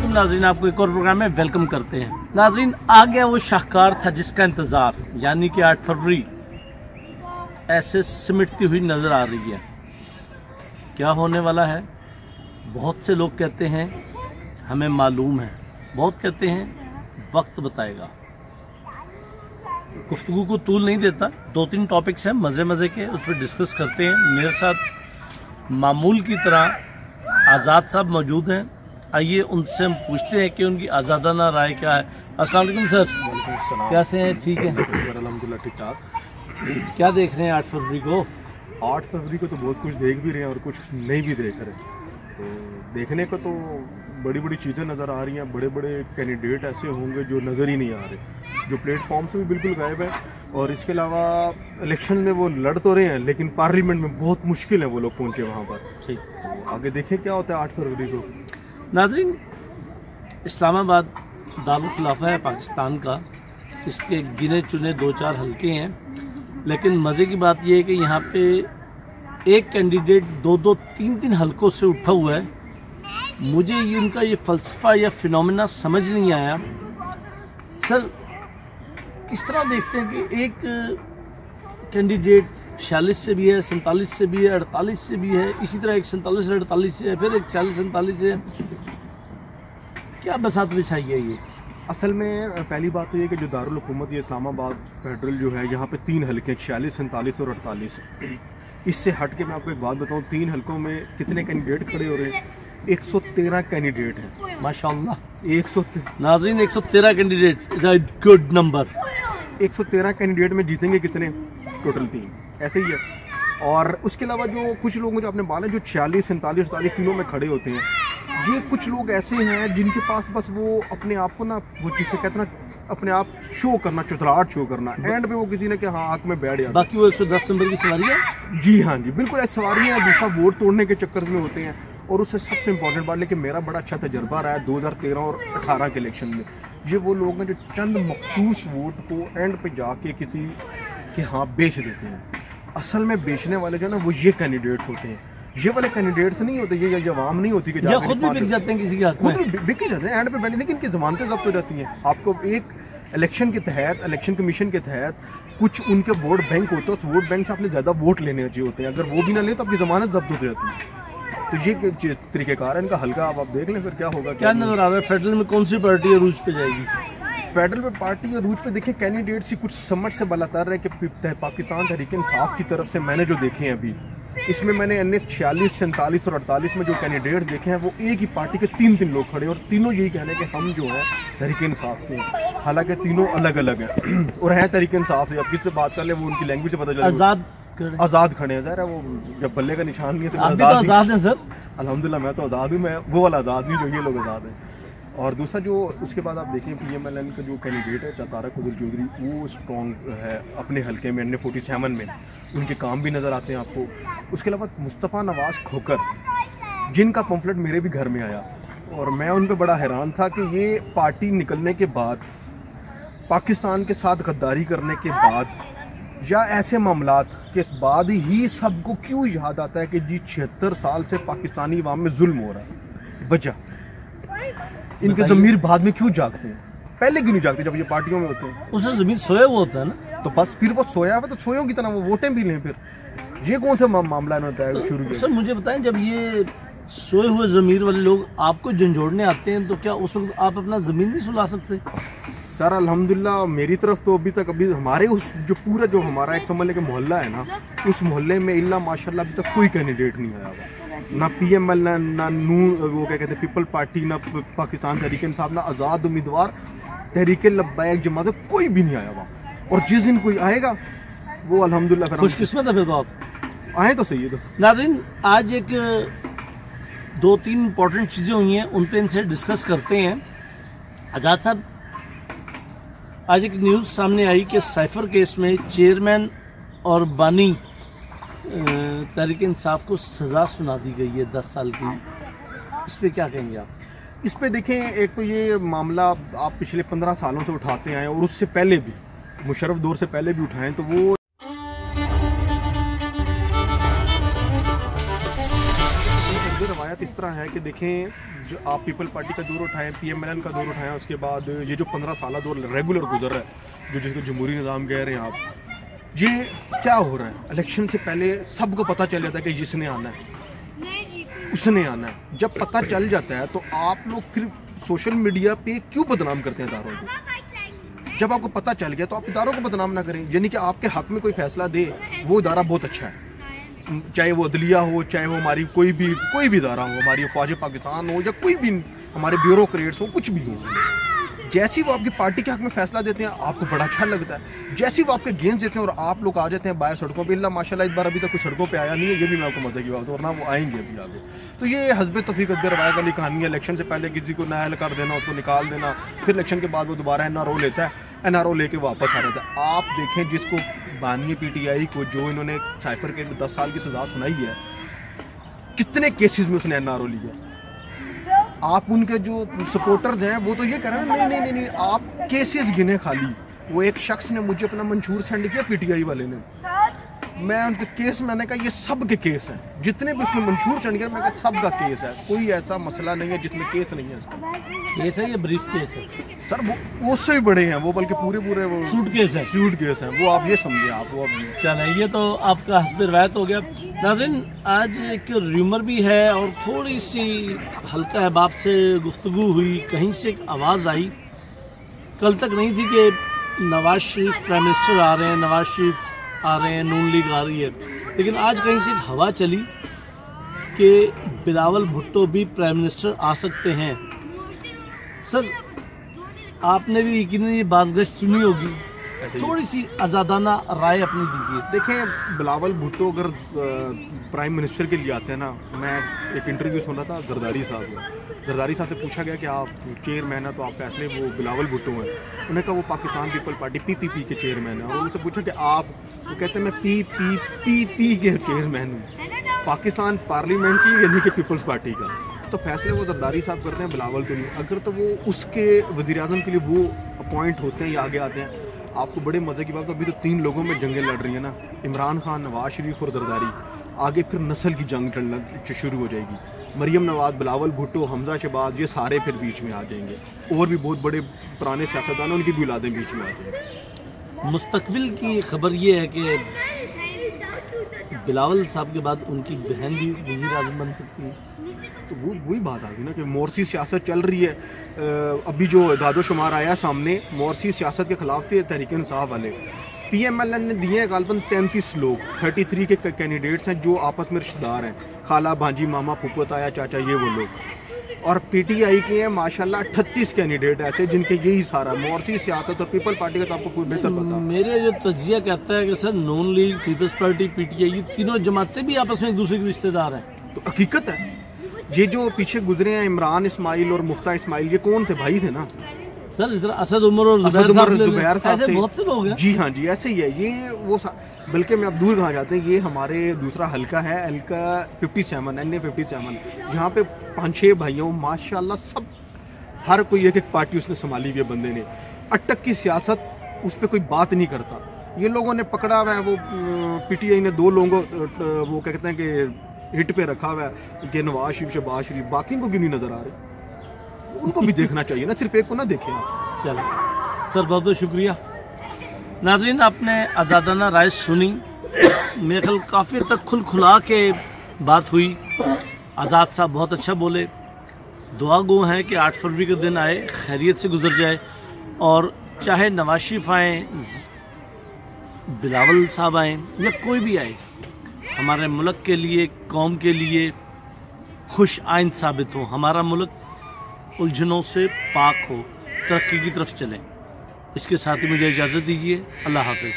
वालेकुम नाज़रीन, आपको एक और प्रोग्राम में वेलकम करते हैं। नाज़रीन, आ गया वो शाहकार था जिसका इंतज़ार, यानी कि 8 फरवरी ऐसे सिमटती हुई नज़र आ रही है। क्या होने वाला है? बहुत से लोग कहते हैं हमें मालूम है, बहुत कहते हैं वक्त बताएगा। गुफ्तगू को तूल नहीं देता। 2-3 टॉपिक्स हैं मज़े मज़े के, उस पर डिस्कस करते हैं। मेरे साथ मामूल की तरह आज़ाद साहब मौजूद हैं। आइए उनसे हम पूछते हैं कि उनकी आज़ादाना राय क्या है। अस्सलाम वालेकुम सर। कैसे हैं? ठीक है अल्हम्दुलिल्लाह, ठीक ठाक। क्या देख रहे हैं 8 फरवरी को? 8 फरवरी को तो बहुत कुछ देख भी रहे हैं और कुछ नहीं भी देख रहे। तो देखने को तो बड़ी बड़ी चीज़ें नज़र आ रही हैं। बड़े बड़े कैंडिडेट ऐसे होंगे जो नज़र ही नहीं आ रहे, जो प्लेटफॉर्म से भी बिल्कुल गायब है। और इसके अलावा इलेक्शन में वो लड़ तो रहे हैं, लेकिन पार्लियामेंट में बहुत मुश्किल है वो लोग पहुँचे वहाँ पर। ठीक, तो आगे देखें क्या होता है 8 फरवरी को। नाज़रीन, इस्लामाबाद दारुल खिलाफा है पाकिस्तान का। इसके गिने चुने 2-4 हल्के हैं, लेकिन मज़े की बात यह है कि यहाँ पे एक कैंडिडेट 2-2, 3-3 हल्कों से उठा हुआ है। मुझे ये उनका ये फ़लसफ़ा या फिनोमेना समझ नहीं आया। सर, किस तरह देखते हैं कि एक कैंडिडेट 46 से भी है, 47 से भी है, 48 से भी है, इसी तरह एक 47 से 48 से है, फिर एक 40-47 से है। क्या बसात बिछाई है ये? असल में पहली बात तो ये कि जो दारुल हुकूमत ये इस्लामाबाद फेडरल जो है, यहाँ पे 3 हल्के 46, 47 और 48। इससे हट के मैं आपको एक बात बताऊँ, 3 हल्कों में कितने कैंडिडेट खड़े हो रहे हैं? 113 कैंडिडेट हैं माशाअल्लाह। 113 नाज़रीन, 113 candidate is a good number. 113 candidate में जीतेंगे कितने? टोटल 3, ऐसे ही है। और उसके अलावा जो कुछ लोग जो आपने बात है, जो 46, 47, 48 तीनों में खड़े होते हैं, ये कुछ लोग ऐसे हैं जिनके पास बस वो अपने आप को ना, वो जिसे कहते हैं ना, अपने आप शो करना, चुतराहट शो करना, एंड पे वो किसी ने कि हाँ आँख में बैठ जाता। बाकी वो 110 नंबर की सवारी है। जी हाँ जी, बिल्कुल ऐसी सवारियाँ दूसरा वोट तोड़ने के चक्कर में होते हैं। और उससे सबसे इम्पोर्टेंट बात, लेकिन मेरा बड़ा अच्छा तजर्बा रहा है 2013 और 18 के इलेक्शन में। ये वो लोग हैं जो चंद मखसूस वोट को एंड पे जाके किसी के हाँ बेच देते हैं। असल में बेचने वाले जो ना, वो ये कैंडिडेट्स होते हैं। ये वाले कैंडिडेट्स नहीं होते, ये अवाम नहीं होती कि खुद भी बिक जाते हैं, किसी के हाथ में खुद भी बिक जाते हैं एंड पे बैठे, लेकिन इनकी जमानतें जब्त हो जाती हैं। आपको एक इलेक्शन के तहत, इलेक्शन कमीशन के तहत कुछ उनके वोट बैंक होते हैं, उस वोट बैंक से आपने ज़्यादा वोट लेने चाहिए होते हैं। अगर वो भी ना ले तो आपकी जमानत जब्त हो जाती है। तो ये तरीक़ेकार है इनका। हल्का आप देख लें, फिर क्या होगा। क्या नजर आ रहा है फेडरल में कौन सी पार्टी अरूज पे जाएगी? फेडरल में पार्टी अरूज पे देखिए, कैंडिडेट्स की कुछ समझ से बलातर है कि पाकिस्तान तहरीक इंसाफ की तरफ से मैंने जो देखे हैं अभी, इसमें मैंने 46, 47 और 48 में जो कैंडिडेट देखे हैं, वो एक ही पार्टी के 3-3 लोग खड़े, और तीनों यही कहने कि हम जो है तहरीक इंसाफ के हैं। हालांकि तीनों अलग अलग हैं और हैं तहरीक इंसाफ से। अब किससे बात कर ले, वो उनकी लैंग्वेज से पता चला। आज़ाद खड़े हैं ज़रा, वो जब बल्ले का निशान नहीं है तो आज़ाद है सर। अल्हम्दुलिल्लाह, मैं तो आज़ाद हूँ। मैं वो वाला आज़ाद नहीं जो ये लोग आज़ाद हैं। और दूसरा जो उसके बाद आप देखें, PMLN का जो कैंडिडेट है तारक अब्दुल चौधरी, वो स्ट्रॉन्ग है अपने हल्के में, NA 47 में। उनके काम भी नज़र आते हैं आपको। उसके अलावा मुस्तफ़ा नवाज़ खोकर, जिनका पम्फलेट मेरे भी घर में आया, और मैं उन पर बड़ा हैरान था कि ये पार्टी निकलने के बाद, पाकिस्तान के साथ गद्दारी करने के बाद, या ऐसे मामलात के बाद ही सबको क्यों याद आता है कि जी 76 साल से पाकिस्तानी अवाम में जुल्म हो रहा है। वजह इनके ज़मीर बाद में क्यों जागते हैं, पहले क्यों नहीं जागते जब ये पार्टियों में होते हैं? उससे ज़मीर सोया हुआ होता है ना, तो बस फिर वो सोया हुआ, तो सोयों की तरह वो वोटें भी लें। फिर ये कौन सा मामला इन्होंने शुरू किया? सर मुझे बताएं, जब ये सोए हुए ज़मीर वाले लोग आपको झंझोड़ने आते हैं, तो क्या उस वक्त आप अपना ज़मीन नहीं सुला सकते? सर अल्हम्दुलिल्लाह, मेरी तरफ तो अभी तक हमारे उस जो पूरा जो हमारा एक समझ लें मोहल्ला है ना, उस मोहल्ले में इल्ला माशाल्लाह अभी तक कोई कैंडिडेट नहीं आया हुआ। ना PMLN, ना नू वो क्या कहते हैं पीपल पार्टी, ना पाकिस्तान तहरीक इंसाफ, ना आज़ाद उम्मीदवार, तहरीक लब्बैक जमात, कोई भी नहीं आया हुआ। और जिस दिन कोई आएगा वो अल्हम्दुलिल्लाह खुशकिस्मत है। फिर तो आप आए तो सही है। तो नाज़रीन, आज एक 2-3 इंपॉर्टेंट चीज़ें हुई हैं, उन पर इनसे डिस्कस करते हैं। आज़ाद साहब, आज एक न्यूज़ सामने आई कि साइफर केस में चेयरमैन और बानी तहरीक इंसाफ को सज़ा सुना दी गई है 10 साल की। इस पर क्या कहेंगे आप? इस पे देखें, एक तो ये मामला आप पिछले 15 सालों से उठाते आए और उससे पहले भी, मुशर्रफ दौर से पहले भी उठाएं, तो वो रवायत इस तरह है कि देखें, जो आप पीपल पार्टी का दौर उठाएं, PMLN का दौर उठाएं, उसके बाद ये जो 15 साल दौर रेगुलर गुजर रहा है, जो जिसको जमहूरी निज़ाम कह रहे हैं आप, ये क्या हो रहा है? इलेक्शन से पहले सबको पता चल जाता है कि जिसने आना है उसने आना है। जब पता चल जाता है तो आप लोग फिर सोशल मीडिया पे क्यों बदनाम करते हैं इदारों को? जब आपको पता चल गया तो आप इदारों को बदनाम ना करें। यानी कि आपके हक में कोई फैसला दे, वो इदारा बहुत अच्छा है, चाहे वो अदलिया हो, चाहे वो हमारी कोई भी इदारा हो, हमारी फौज पाकिस्तान हो, या कोई भी हमारे ब्यूरोक्रेट्स हो, कुछ भी हो, जैसी वो आपकी पार्टी के हक में फैसला देते हैं आपको बड़ा अच्छा लगता है। जैसी वो आपके गेंद देते हैं और आप लोग आ जाते हैं बाहर सड़कों पे, अल्लाह माशाल्लाह इस बार अभी तक कुछ सड़कों पे आया नहीं है, ये भी मैं आपको मजे की बात है, और ना वो आएंगे अभी आगे। तो ये हस्ब तौफीक रवायत वाली कहानी है। इलेक्शन से पहले किसी को नाअहल कर देना, उसको निकाल देना, फिर इलेक्शन के बाद वो दोबारा NRO लेता है, NRO लेके वापस आ जाता है। आप देखें जिसको बानी PTI को जो इन्होंने साइफर के 10 साल की सजा सुनाई है, कितने केसेस में उसने NRO लिया। आप उनके जो सपोर्टर्स हैं वो तो ये कह रहे हैं नहीं, आप केसेस गिने खाली। वो एक शख्स ने मुझे अपना मंशूर सेंड किया PTI वाले ने, मैं उनके केस, मैंने कहा ये सब के केस हैं, जितने भी उसमें मंशूर सेंड किया, मैं कहा सब का केस है, कोई ऐसा मसला नहीं है जिसमें केस नहीं है। इसका केस है, ये ब्रीफ केस है सर, वो उससे भी बड़े हैं वो, बल्कि पूरे वो सूट केस है वो, आप ये समझिए आप वो। अब चलें, ये तो आपका हस्ब रवायत हो गया। नाज़रीन, आज एक र्यूमर भी है और थोड़ी सी हल्का अहबाब से गुफ्तगू हुई, कहीं से एक आवाज़ आई, कल तक नहीं थी कि नवाज शरीफ प्राइम मिनिस्टर आ रहे हैं, नवाज शरीफ आ रहे हैं, नून लीग आ रही है, लेकिन आज कहीं से एक हवा चली कि बिलावल भुट्टो भी प्राइम मिनिस्टर आ सकते हैं। सर, आपने भी यकीनन ये बात सुनी होगी, थोड़ी सी आज़ादाना राय अपनी दीजिए। देखें, बिलावल भुट्टो अगर प्राइम मिनिस्टर के लिए आते हैं ना, मैं एक इंटरव्यू सुन रहा था जरदारी साहब से पूछा गया कि आप चेयरमैन है तो आप फैसले, वो बिलावल भुट्टो हैं, उन्होंने कहा वो पाकिस्तान पीपल पार्टी PPP के चेयरमैन है, और उनसे पूछा कि आप, वो कहते हैं मैं PPP के चेयरमैन हूँ, पाकिस्तान पार्लियामेंट की यानी कि पीपल्स पार्टी का। तो फैसले वो जरदारी साहब करते हैं, बिलावल तो नहीं। अगर तो वो उसके वज़ीर-ए-आज़म के लिए वो अपॉइंट होते हैं या आगे आते हैं, आपको बड़े मज़े की बात, अभी तो 3 लोगों में जंगें लड़ रही हैं ना, इमरान खान, नवाज शरीफ और जरदारी। आगे फिर नस्ल की जंग चलना शुरू हो जाएगी। मरियम नवाज, बिलावल भुट्टो, हमजा शहबाज, ये सारे फिर बीच में आ जाएंगे, और भी बहुत बड़े पुराने सियासतदान, उनकी भी औलादें बीच में आ जाएंगी। मुस्तकबिल की खबर ये है कि बिलावल साहब के बाद उनकी बहन भी वज़ीर-ए-आज़म बन सकती है। तो वही बात आ गई ना कि मोरसी सियासत चल रही है। अभी जो दादोशुमार आया सामने, मोरसी सियासत के खिलाफ थे तहरीक इंसाफ वाले। PMLN ने दिए हैं गालबन 33 लोग, 33 के कैंडिडेट्स हैं जो आपस में रिश्तेदार हैं, खाला, भांजी, मामा, फूफो, ताया, चाचा, ये वो लोग। और PTI के हैं माशाल्लाह 38 कैंडिडेट ऐसे जिनके यही सारा मोरसी सियासत और पीपल पार्टी का तो आपको कोई बेहतर पता। मेरे जो तजिया कहता है कि सर नून लीग, पीपल्स पार्टी, PTI, ये तीनों जमातें भी आपस में एक दूसरे के रिश्तेदार हैं। तो हकीकत है, ये जो पीछे गुजरे हैं इमरान इस्माइल और मुफ्ता इस्माइल, ये कौन थे? भाई थे ना सर। इधर असद उमर और जुबैर साहब, ऐसे बहुत से लोग हैं। जी हाँ जी, ऐसे ही है ये वो। बल्कि मैं अब दूर कहाँ जाते हैं, ये हमारे दूसरा हल्का है, हल्का 57 NA 57, जहाँ पे 5-6 भाइयों माशाल्लाह सब, हर कोई एक पार्टी उसने संभाली हुई है बंदे ने। अटक की सियासत उस पर कोई बात नहीं करता। ये लोगों ने पकड़ा हुआ है, वो PTI ने 2 लोगों वो कहते हैं कि हिट पे रखा हुआ है कि नवाज शरीफ, शहबाज शरीफ, बाकी को क्यों नहीं नजर आ रहे? उनको भी देखना चाहिए ना, सिर्फ एक को ना देखें आप। चलो सर, बहुत बहुत शुक्रिया। नाज़रीन, आपने आज़ादाना राय सुनी, मेरे ख्याल काफ़ी तक खुला के बात हुई। आज़ाद साहब बहुत अच्छा बोले। दुआ गो हैं कि 8 फरवरी के दिन आए, खैरियत से गुजर जाए, और चाहे नवाज शरीफ आए, बिलावल साहब आए, या कोई भी आए, हमारे मुल्क के लिए, कौम के लिए खुश आइंद साबित हो, हमारा मुल्क उलझनों से पाक हो, तरक्की की तरफ चले। इसके साथ ही मुझे इजाज़त दीजिए। अल्लाह हाफ़िज़।